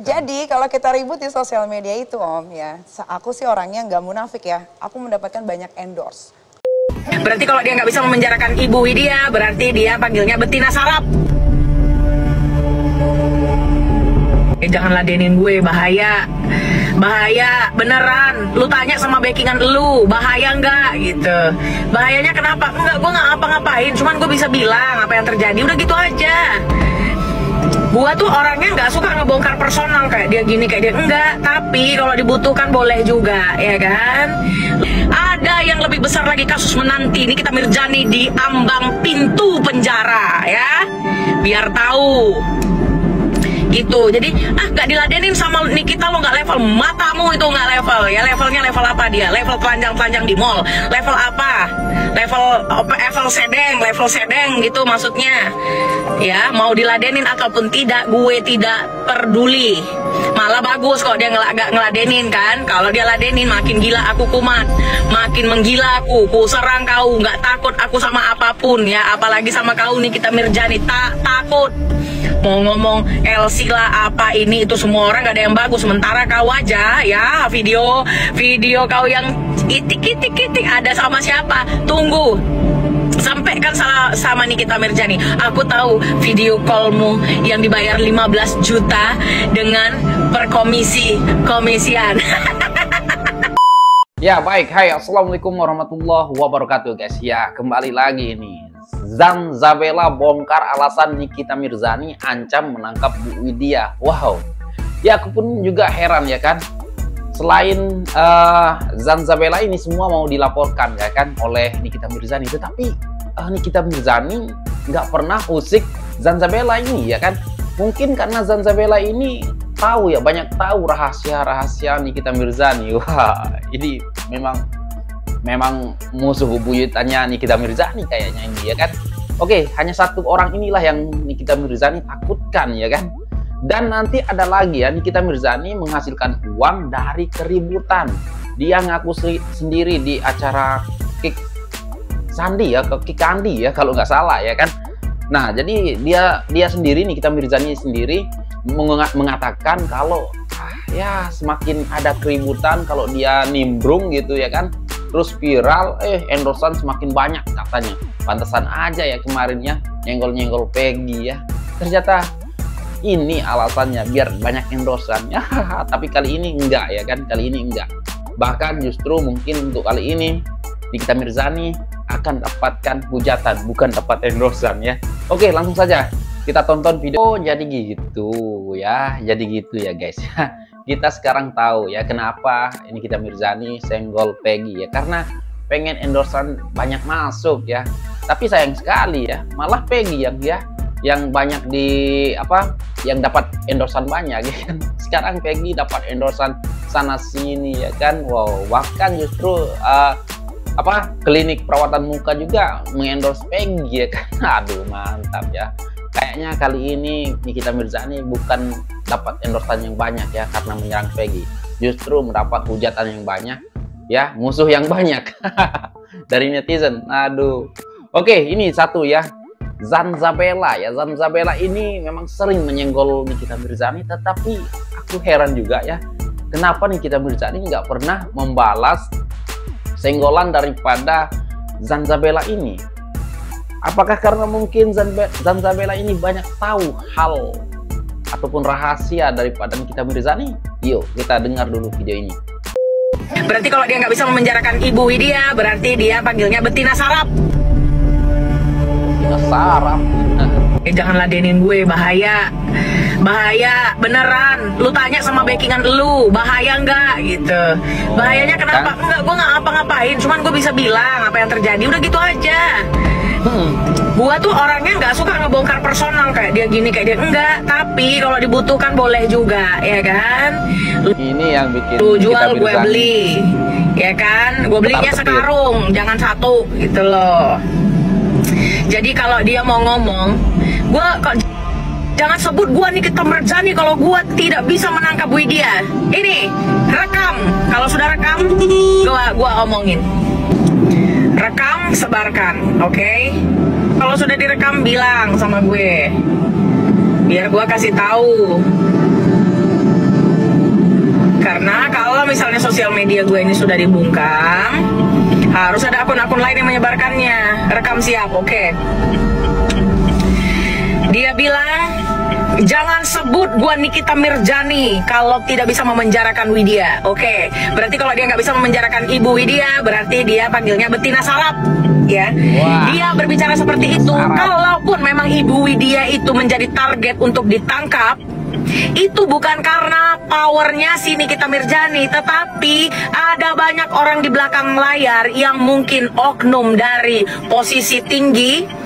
Jadi kalau kita ribut di sosial media itu Om ya, aku sih orangnya nggak munafik ya. Aku mendapatkan banyak endorse. Berarti kalau dia nggak bisa memenjarakan Ibu Widya, berarti dia panggilnya betina sarap. Jangan ladenin gue, bahaya. Bahaya, beneran. Lu tanya sama backingan lu, bahaya nggak gitu. Bahayanya kenapa? Enggak, gue nggak ngapa-ngapain, cuman gue bisa bilang apa yang terjadi, udah gitu aja. Gua tuh orangnya nggak suka ngebongkar personal kayak dia gini kayak dia enggak, tapi kalau dibutuhkan boleh juga, ya kan? Ada yang lebih besar lagi kasus menanti. Ini kita Mirjani di ambang pintu penjara, ya. Biar tahu. Gitu. Jadi gak diladenin sama Nikita, lo nggak level, matamu itu nggak level ya. Levelnya level apa dia? Level telanjang-telanjang di mall, level apa? Level sedeng gitu maksudnya ya. Mau diladenin ataupun tidak, gue tidak peduli. Malah bagus kok dia nggak ngeladenin kan. Kalau dia ladenin makin gila aku kumat, makin menggila aku, ku serang kau, nggak takut aku sama apapun ya, apalagi sama kau Nikita Mirjani, tak takut. Mau ngomong LC lah apa ini itu semua orang gak ada yang bagus. Sementara kau aja ya, video kau yang itik ada sama siapa? Tunggu sampai kan sama Nikita Mirjani. Aku tahu video callmu yang dibayar 15 juta dengan komisian. Ya baik, hai, assalamualaikum warahmatullahi wabarakatuh guys. Ya kembali lagi nih, Zanzabella bongkar alasan Nikita Mirzani ancam menangkap Bu Widya. Wow, ya aku pun juga heran ya kan. Selain Zanzabella ini semua mau dilaporkan ya kan oleh Nikita Mirzani, tetapi Nikita Mirzani nggak pernah usik Zanzabella ini ya kan. Mungkin karena Zanzabella ini tahu ya, banyak tahu rahasia Nikita Mirzani. Wah, ini memang musuh bebuyutannya Nikita Mirzani kayaknya ini ya kan. Oke, hanya satu orang inilah yang Nikita Mirzani takutkan ya kan. Dan nanti ada lagi ya, Nikita Mirzani menghasilkan uang dari keributan. Dia ngaku sendiri di acara Kick Sandi ya, Kick Kandi ya kalau nggak salah ya kan. Nah, jadi dia sendiri, Nikita Mirzani sendiri mengatakan kalau ya semakin ada keributan, kalau dia nimbrung gitu ya kan, terus viral, endorsan semakin banyak katanya. Pantesan aja ya kemarinnya nyenggol-nyenggol Peggy ya. Ternyata ini alasannya biar banyak endorsan ya. Tapi kali ini enggak ya kan, kali ini enggak. Bahkan justru mungkin untuk kali ini Nikita Mirzani akan dapatkan hujatan, bukan dapat endorsan ya. Oke, langsung saja kita tonton video. Oh, jadi gitu ya, guys. Kita sekarang tahu ya kenapa ini Nikita Mirzani senggol Peggy ya, karena pengen endorsan banyak masuk ya. Tapi sayang sekali ya, malah Peggy yang banyak yang dapat endorsan banyak ya kan. Sekarang Peggy dapat endorsan sana sini ya kan. Wow, bahkan justru klinik perawatan muka juga mengendorse Peggy ya kan. Aduh, mantap ya. Kayaknya kali ini Nikita Mirzani bukan dapat endorsan yang banyak ya karena menyerang Peggy, justru mendapat hujatan yang banyak ya, musuh yang banyak dari netizen. Aduh. Oke, ini satu ya, Zanzabella ya. Zanzabella ini memang sering menyenggol Nikita Mirzani, tetapi aku heran juga ya, kenapa Nikita Mirzani nggak pernah membalas senggolan daripada Zanzabella ini. Apakah karena mungkin Zanzabella ini banyak tahu hal ataupun rahasia daripada Nikita Mirzani? Yuk kita dengar dulu video ini. Berarti kalau dia nggak bisa memenjarakan Ibu Widya, berarti dia panggilnya betina sarap. Betina sarap. Jangan ladenin gue, bahaya. Bahaya, beneran. Lu tanya sama backingan lu, bahaya nggak gitu. Bahayanya kenapa? Enggak, gue nggak ngapa-ngapain, cuman gue bisa bilang apa yang terjadi, udah gitu aja. Gua tuh orangnya nggak suka ngebongkar personal kayak dia gini kayak dia enggak, tapi kalau dibutuhkan boleh juga, ya kan. Ini yang bikin lu jual gue beli, ya kan. Gue belinya sekarung, jangan satu gitu loh. Jadi kalau dia mau ngomong, gua kok jangan sebut gua Nikita Mirzani kalau gua tidak bisa menangkap Widya. Ini rekam, kalau sudah rekam gua omongin. Rekam, sebarkan, oke? Kalau sudah direkam bilang sama gue, biar gue kasih tahu media gue ini sudah dibungkam, harus ada akun-akun lain yang menyebarkannya. Rekam siap, oke. Dia bilang, jangan sebut gua Nikita Mirzani kalau tidak bisa memenjarakan Widya. Oke, berarti kalau dia nggak bisa memenjarakan Ibu Widya, berarti dia panggilnya betina sarap. Ya, Wah. dia berbicara seperti itu. Sarap. Kalaupun memang Ibu Widya itu menjadi target untuk ditangkap, itu bukan karena powernya si Nikita Mirzani, tetapi ada banyak orang di belakang layar yang mungkin oknum dari posisi tinggi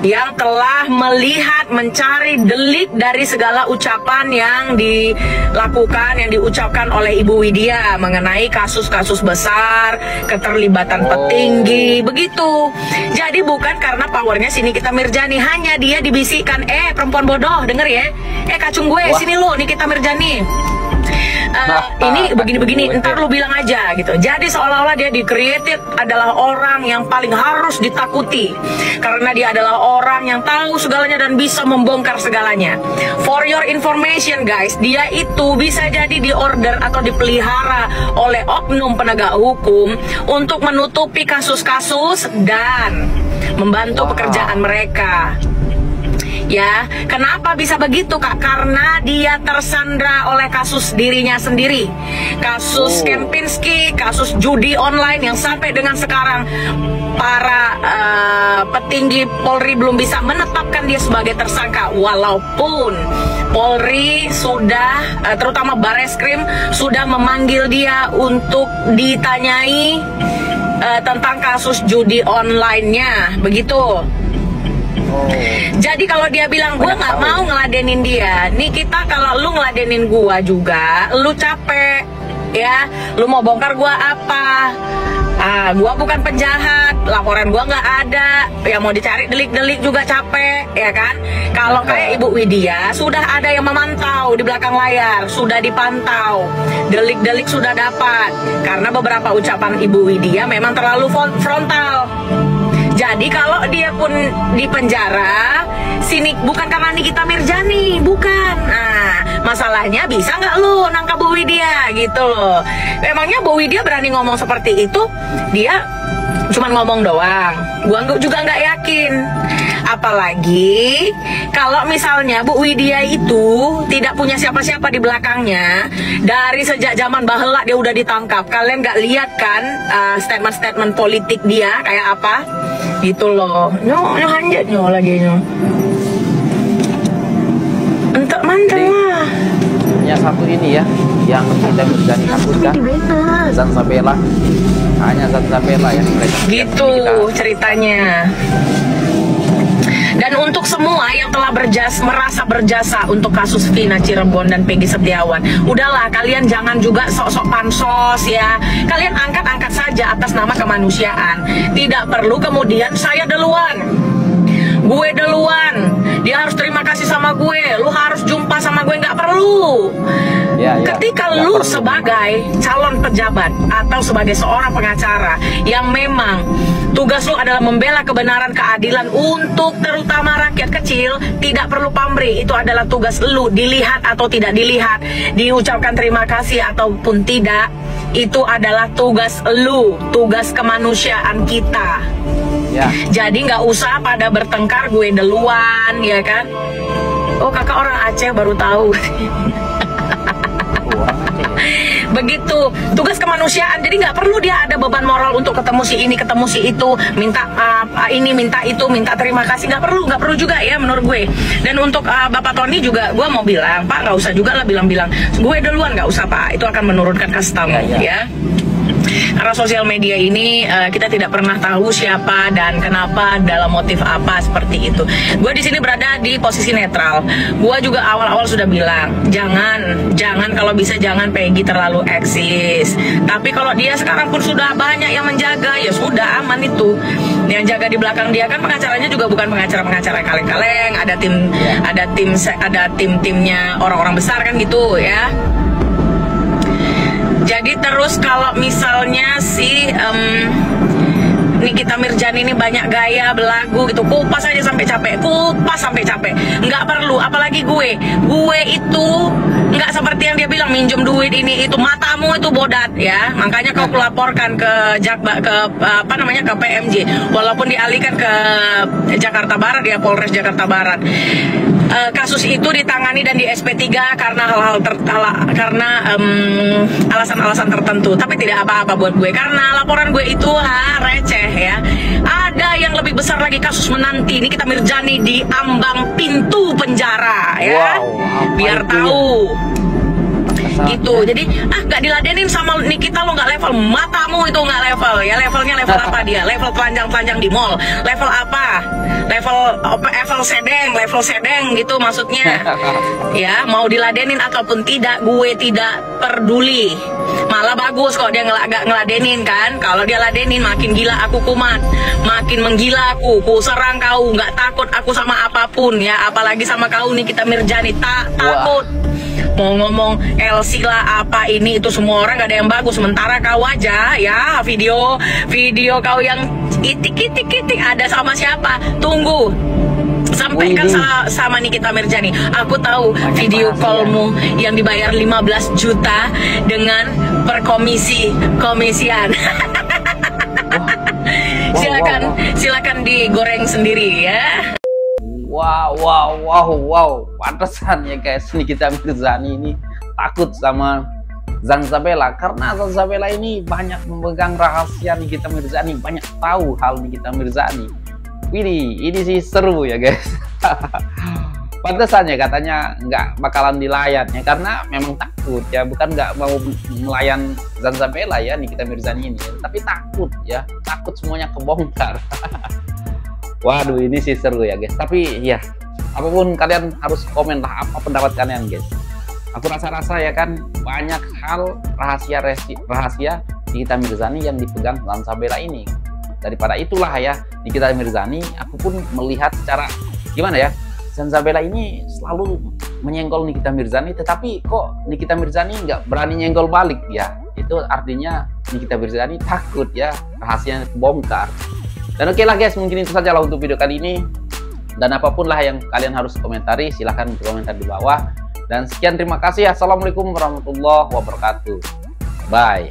yang telah melihat, mencari delik dari segala ucapan yang dilakukan, yang diucapkan oleh Ibu Widya mengenai kasus-kasus besar, keterlibatan petinggi, begitu. Jadi bukan karena powernya si Nikita Mirzani, hanya dia dibisikkan, perempuan bodoh, denger ya, kacung gue, sini lu Nikita Mirzani. Ini begini-begini, ntar lu bilang aja gitu. Jadi seolah-olah dia di-created adalah orang yang paling harus ditakuti karena dia adalah orang yang tahu segalanya dan bisa membongkar segalanya. For your information guys, dia itu bisa jadi diorder atau dipelihara oleh oknum penegak hukum untuk menutupi kasus-kasus dan membantu pekerjaan mereka. Ya, kenapa bisa begitu Kak? Karena dia tersandra oleh kasus dirinya sendiri. Kasus Kempinski, kasus judi online yang sampai dengan sekarang para petinggi Polri belum bisa menetapkan dia sebagai tersangka. Walaupun Polri sudah, terutama Bareskrim, sudah memanggil dia untuk ditanyai tentang kasus judi online-nya, begitu. Jadi kalau dia bilang gue nggak mau ngeladenin dia, nih kita kalau lu ngeladenin gua juga, lu capek, ya, lu mau bongkar gua apa? Gua bukan penjahat, laporan gua nggak ada, ya mau dicari delik-delik juga capek, ya kan? Kalau kayak Ibu Widya sudah ada yang memantau di belakang layar, sudah dipantau, delik-delik sudah dapat, karena beberapa ucapan Ibu Widya memang terlalu frontal. Jadi kalau dia pun di penjara, sini bukan karena Nikita Mirzani, bukan. Nah, masalahnya bisa nggak lu nangkap Bu Widya gitu loh. Emangnya Bu Widya berani ngomong seperti itu? Dia cuma ngomong doang. Gua juga nggak yakin. Apalagi kalau misalnya Bu Widya itu tidak punya siapa-siapa di belakangnya, dari sejak zaman Baheula dia udah ditangkap. Kalian nggak lihat kan statement-statement politik dia kayak apa? Gitu loh. Nyo hanjat nyo lagi nyo. Entek mantap lah. Hanya satu ini ya yang kita Mirzani takutkan, Zanzabela. Hanya Zanzabela yang gitu ceritanya. Dan untuk semua yang telah merasa berjasa untuk kasus Vina Cirebon dan Peggy Setiawan, udahlah kalian jangan juga sok-sok pansos ya. Kalian angkat-angkat saja atas nama kemanusiaan. Tidak perlu kemudian saya duluan, gue duluan, dia harus terima kasih sama gue, lu harus jumpa sama gue, nggak perlu. Ketika lu sebagai calon pejabat atau sebagai seorang pengacara yang memang tugas lu adalah membela kebenaran, keadilan untuk terutama rakyat kecil, tidak perlu pamrih. Itu adalah tugas lu, dilihat atau tidak dilihat, diucapkan terima kasih ataupun tidak, itu adalah tugas lu, tugas kemanusiaan kita. Jadi nggak usah pada bertengkar gue duluan, ya kan? Oh kakak orang Aceh baru tahu. Begitu tugas kemanusiaan, jadi nggak perlu dia ada beban moral untuk ketemu si ini, ketemu si itu, minta ini, minta itu, minta terima kasih, nggak perlu juga ya menurut gue. Dan untuk Bapak Tony juga gue mau bilang, Pak nggak usah juga lah bilang-bilang gue duluan, nggak usah Pak, itu akan menurunkan kastamu ya. Karena sosial media ini kita tidak pernah tahu siapa dan kenapa, dalam motif apa seperti itu. Gue di sini berada di posisi netral. Gue juga awal-awal sudah bilang, jangan kalau bisa jangan Peggy terlalu eksis. Tapi kalau dia sekarang pun sudah banyak yang menjaga, ya sudah aman itu. Yang jaga di belakang dia kan pengacaranya juga bukan pengacara-pengacara kaleng-kaleng, ada tim-timnya orang-orang besar kan gitu ya. Jadi terus kalau misalnya si Nikita Mirzani ini banyak gaya, belagu gitu, kupas aja sampai capek, nggak perlu. Apalagi gue itu nggak seperti yang dia bilang minjem duit ini itu, matamu itu bodat ya. Makanya kau laporkan ke ke PMJ, walaupun dialihkan ke Jakarta Barat ya, Polres Jakarta Barat. Kasus itu ditangani dan di SP3 karena alasan-alasan tertentu, tapi tidak apa-apa buat gue karena laporan gue itu receh ya. Ada yang lebih besar lagi kasus menanti. Ini kita Mirzani di ambang pintu penjara ya. Wow, biar tahu gitu. Jadi nggak diladenin sama Nikita, lo nggak level, matamu itu nggak level ya. Levelnya level apa dia? Level telanjang-telanjang di mall. Level apa? Level sedeng gitu maksudnya. Ya, mau diladenin ataupun tidak, gue tidak peduli. Malah bagus kok dia nggak ngeladenin kan. Kalau dia ladenin makin gila aku kumat, makin menggila aku, ku serang kau, nggak takut aku sama apapun ya, apalagi sama kau Nikita Mirzani, tak takut. Mau ngomong LC lah apa ini itu semua orang gak ada yang bagus, sementara kau aja ya video kau yang itik ada sama siapa, tunggu sampaikan sama Nikita Mirzani. Aku tahu video callmu yang dibayar 15 juta dengan komisian. Silakan digoreng sendiri ya. Wow, pantesan ya guys, Nikita Mirzani ini takut sama Zanzabela karena Zanzabela ini banyak memegang rahasia Nikita Mirzani, banyak tahu hal Nikita Mirzani. Ini sih seru ya guys. Pantesan ya katanya nggak bakalan dilayan ya, karena memang takut ya, bukan nggak mau melayan Zanzabela ya Nikita Mirzani ini, tapi takut ya, takut semuanya kebongkar. Waduh, ini sih seru ya guys. Tapi ya, apapun kalian harus komen lah apa pendapat kalian guys. Aku rasa ya kan banyak hal rahasia Nikita Mirzani yang dipegang Zanzabela ini. Daripada itulah ya Nikita Mirzani, aku pun melihat secara gimana ya, Zanzabela ini selalu menyenggol Nikita Mirzani, tetapi kok Nikita Mirzani nggak berani nyenggol balik ya. Itu artinya Nikita Mirzani takut ya rahasianya kebongkar. Dan oke lah guys, mungkin itu saja lah untuk video kali ini. Dan apapun lah yang kalian harus komentari, silahkan komentar di bawah. Dan sekian, terima kasih. Assalamualaikum warahmatullahi wabarakatuh. Bye.